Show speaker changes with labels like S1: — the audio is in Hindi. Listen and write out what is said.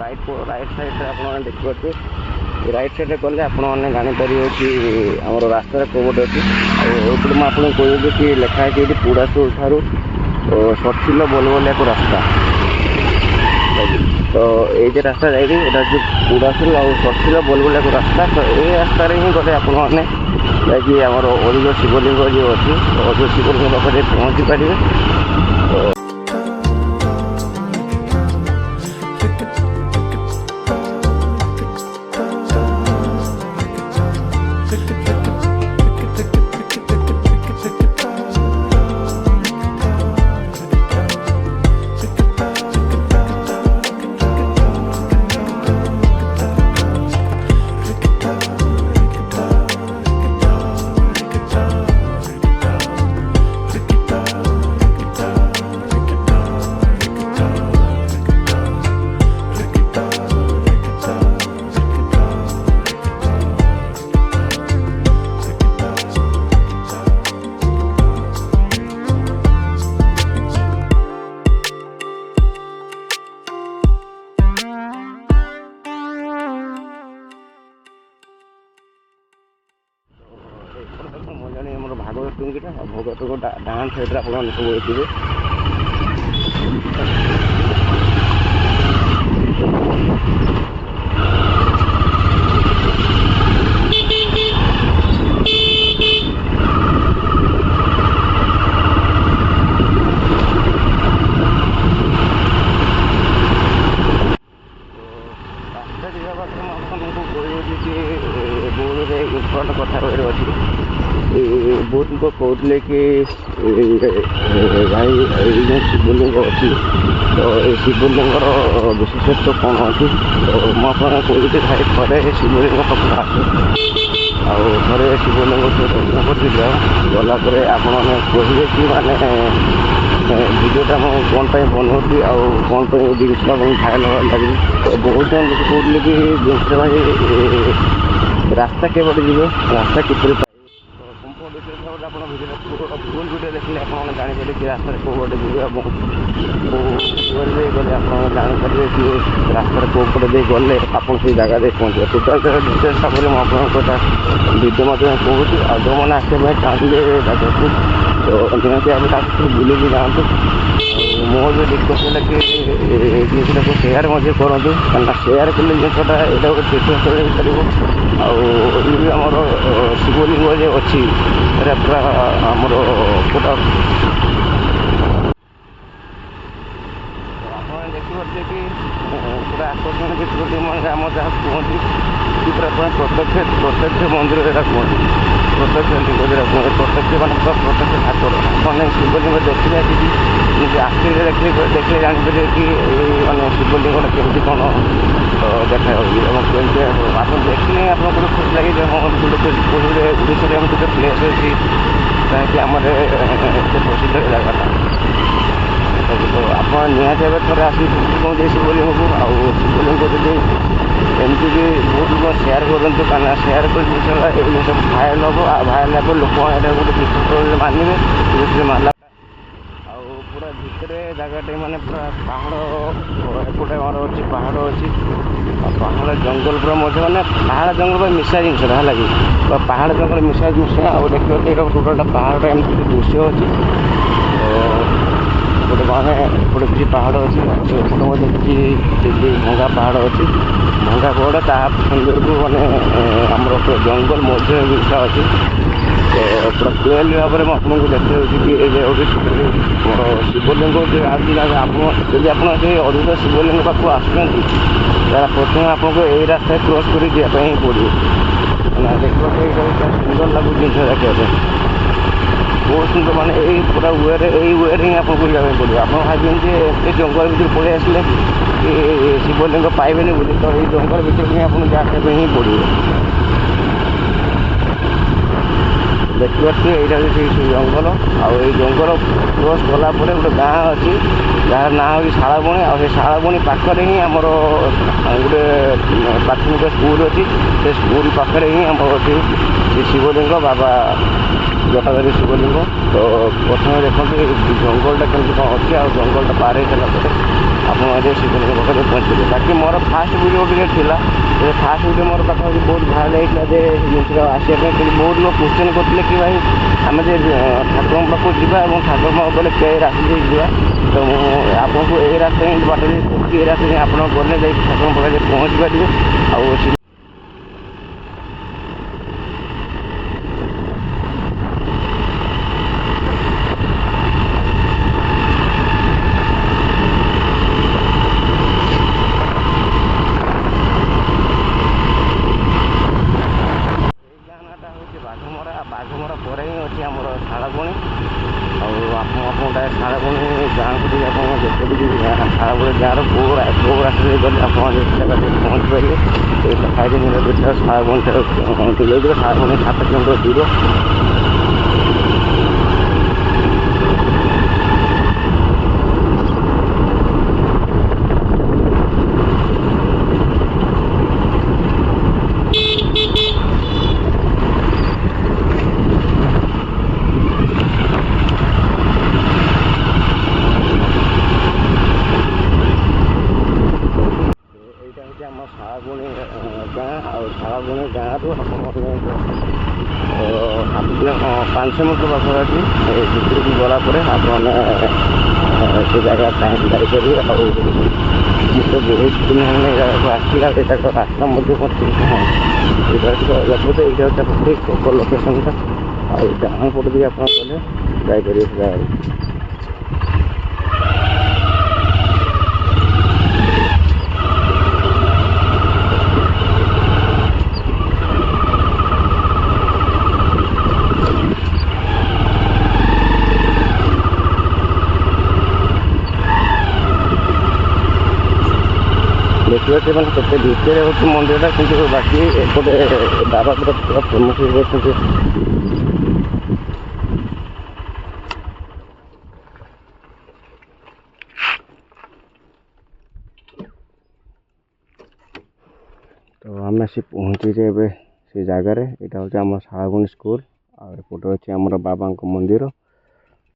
S1: राइट साइड आप देखिए राइट साइड गले आपने जापर कि आम रास्तार कौट अच्छी आउे मुझे कहूँ कि लिखाई ये पुड़ासुर ठार सठिल बोलबोलिया को रास्ता तो ये रास्ता जाइए जो पुड़ासुर आउ सठिल बोलबोलिया को रास्ता तो ये रास्तार ही गले आपने जाकि आमर अरुण शिवलिंग जो अच्छी अरुण शिवलिंग पाखे पहुँची पारे। भागवत टुंगीटा भगवत डान साइड आप सब देखिए बहुत कथा अच्छी बहुत को कहते कि भाई ये शिवलिंग अच्छी तो ये शिवलिंगर विशेषत्व कौन अच्छी तो मुझे कहते भाई थे शिवलिंग पाखे आसे थे शिवलिंग दर्शन कर गलापर आपने कहे कि माने भिडियोटा मुझे कौन पर बनाऊँगी आउ कौन पर जिनसा भाइराल लगे तो बहुत जन लोग कहते कि जिनस भाई रास्ता केवटे जी रास्ता किपर आप फुल वीडियो देखिए आपने जापर कि रास्तार कौटे जी गले आप जापर कि रास्तार कौपटे दे गले आप जगह दे पहुँचे टोटाल डिटेल्स मुझे भिडियो कहूँ आ जो मैंने आसपा चाहते जगह को तो निहती भाव बुले जातु मोर भी रिक्वेस्ट है कि जिनसा को सेयार करूँ क्या सेयार कले जिनसा यहाँ गोटे तीर्थस्थल हो पार आमर शिवलिंग जो अच्छी पूरा आमर पूरा आप देखिए कि पूरा आकर्षण शिवलिंग आम जहाँ कहती कि पूरा प्रत्यक्ष मंदिर यहाँ कहती प्रत्यक्ष लिंग जरा कहते प्रत्यक्ष मान प्रत्यक्ष ठाकुर मैंने शिवलिंग देखिए कि आखिर देखिए जापर कि मैंने शिवलिंग केमती कौन देखा कमी आप देखिए आप खुशी लगे हाँ गोटे ओडिशा में गोटे प्लेस अच्छी जहाँकि आम प्रसिद्ध जगह तो आप निहती भाव थे आस पहुँचे शिवलिंग को आउ शिवलिंग जब एमती भी बहुत लोग सेयार करूँ क्या सेयार कर जिन सब भाइराल हम भाइराल हे लोक गोटे तीर्थस्थल मानवे मानला पूरा भितर जगह माने पूरा पहाड़ एपटे आम अच्छी पहाड़ अच्छी पहाड़ जंगल पूरा मजे मैंने पहाड़ जंगल मिसा जिनसा है लगे पहाड़ जंगल मिसा जिनस आउ देखिए टोटाल पहाड़ एमती दृश्य अच्छी गोटे माने एपटे किसी पहाड़ अच्छी एपटे किसी भंगा पहाड़ अच्छी भंगा पहाड़ ता सुंदर को मैंने आमर जंगल मध्य जिनसा अच्छी तो पूरा क्लियर भाव में आपको देखते कि मोर शिवलिंग आज आप जब आप अरुण शिवलिंग पाक आसुँच प्रथम आपको यही रास्ता क्रॉस कर जावाई पड़ो देखा सुंदर लगुच जिन देखा बहुत सुंदर माने यही पूरा वे ही आपको जावाई पड़ो आप भावें ये जंगल भर पलि आसले कि शिवलिंग पाइबे बोली तो ये जंगल भर ही आपको जावाई ही पड़ो ଦେଖିପାରୁଥିବେ ଏଇଟା ହେଉଛି ସେଇ ଜଙ୍ଗଲ। ଆଉ ଏଇ ଜଙ୍ଗଲ କ୍ରସ୍ କଲା ପରେ ଗୋଟେ ଗାଁ ଅଛି ଯାହାର ନାଁ ହେଉଛି ଶାଳବଣି। ଆଉ ସେ ଶାଳବଣି ପାଖରେ ହିଁ ଆମର ଗୋଟେ ପ୍ରାଥମିକ ସ୍କୁଲ ଅଛି। ସେ ସ୍କୁଲ ପାଖରେ ହିଁ ଆମର ଅଛି ଶ୍ରୀ ଶିବଲିଙ୍ଗ, ବାବା ଜଟାଧାରୀ ଶିବଲିଙ୍ଗ। ତ ପ୍ରଥମେ ଦେଖନ୍ତୁ ଏଇ ଜଙ୍ଗଲଟା କେମିତି କ'ଣ ଅଛି, ଆଉ ଜଙ୍ଗଲଟା ପାର ହେଇସାରିଲା ପରେ ଆପଣ ଏବେ ଶିବଲିଙ୍ଗ ପାଖରେ ପହଞ୍ଚିବେ। ବାକି ମୋର ଫାଷ୍ଟ ଭିଡ଼ିଓ ଟିକେ ଥିଲା, ସେ ଫାଷ୍ଟ ଭିଡ଼ିଓ ମୋର ପାଖାପାଖି ବହୁତ ଭାଇରାଲ୍ ହେଇଥିଲା ଯେ ଜିନିଷଟା ଆସିବା ପାଇଁ। କିନ୍ତୁ ବହୁତ ଲୋକ କ୍ୱେଶ୍ଚନ୍ କରୁଥିଲେ କି ଭାଇ ଆମେ ଯେ ଠାକୁରଙ୍କ ପାଖକୁ ଯିବା ଏବଂ ଠାକୁରଙ୍କ ପାଖକୁ ଗଲେ କେଉଁ ରାସ୍ତା ଦେଇ ଯିବା। ତ ମୁଁ ଆପଣଙ୍କୁ ଏଇ ରାସ୍ତା ହିଁ ବାଟ ଦେଇ କହୁଛି, ଏଇ ରାସ୍ତା ହିଁ ଆପଣ ଗଲେ ଯାଇ ଠାକୁରଙ୍କ ପାଖରେ ପହଞ୍ଚି ପାରିବେ। ଆଉ ବାଘମରା ପରେ ହିଁ ଅଛି ଆମର ଶାଳବଣି। ଆଉ ଆପଣଙ୍କୁ ଶାଳବଣି ଗାଁକୁ ଟିକେ ଆପଣ ଦେଖେଇବି ଶାଳବଣି ଗାଁର କେଉଁ ରାସ୍ତାରେ ଗଲେ ଆପଣ ଜାଗାରେ ପହଞ୍ଚି ପାରିବେ। ଏଇ ସାଇଡ଼୍ ମିଳେ ଦେଖିବା ଶାଳବଣିଟା ହେଇଯିବ। ଶାଳବଣି 7 କିଲୋମିଟର ଦୂର। ଆମ ଶାଳବଣି ଗାଁ। ଆଉ ଶାଳବଣି ଗାଁରୁ ଆପଣମାନେ 500 ମିଟର ପାଖାପାଖି ଭିତରକୁ ଗଲା ପରେ ଆପଣମାନେ ସେ ଜାଗା ଯାଇପାରିବେ। ଆଉ ମୁଁ ତ ବହୁତ ଦିନ ହେଲେ ଏ ଜାଗାକୁ ଆସିଲା, ଏ ଜାଗାର ରାସ୍ତା ମଧ୍ୟ ଏଇଟା ହେଉଛି ଠିକ୍ ପ୍ରପର ଲୋକେସନ୍ଟା। ଆଉ ଡାହାଣ ପଟେ ବି ଆପଣ ଗଲେ ଯାଇପାରିବେ ସେ ଜାଗାରେ। ଦେଖିବାକୁ ମାନେ କେତେ ଭିତରେ ହେଉଛି ମନ୍ଦିରଟା, କିନ୍ତୁ ବାକି ଏପଟେ ବାବା ପୁରା ଫେମସ୍ ହେଇଯାଇଛନ୍ତି। ତ ଆମେ ଆସି ପହଞ୍ଚିଛେ ଏବେ ସେ ଜାଗାରେ। ଏଇଟା ହେଉଛି ଆମ ଶାଳବଣି ସ୍କୁଲ। ଆଉ ଏପଟେ ଅଛି ଆମର ବାବାଙ୍କ ମନ୍ଦିର।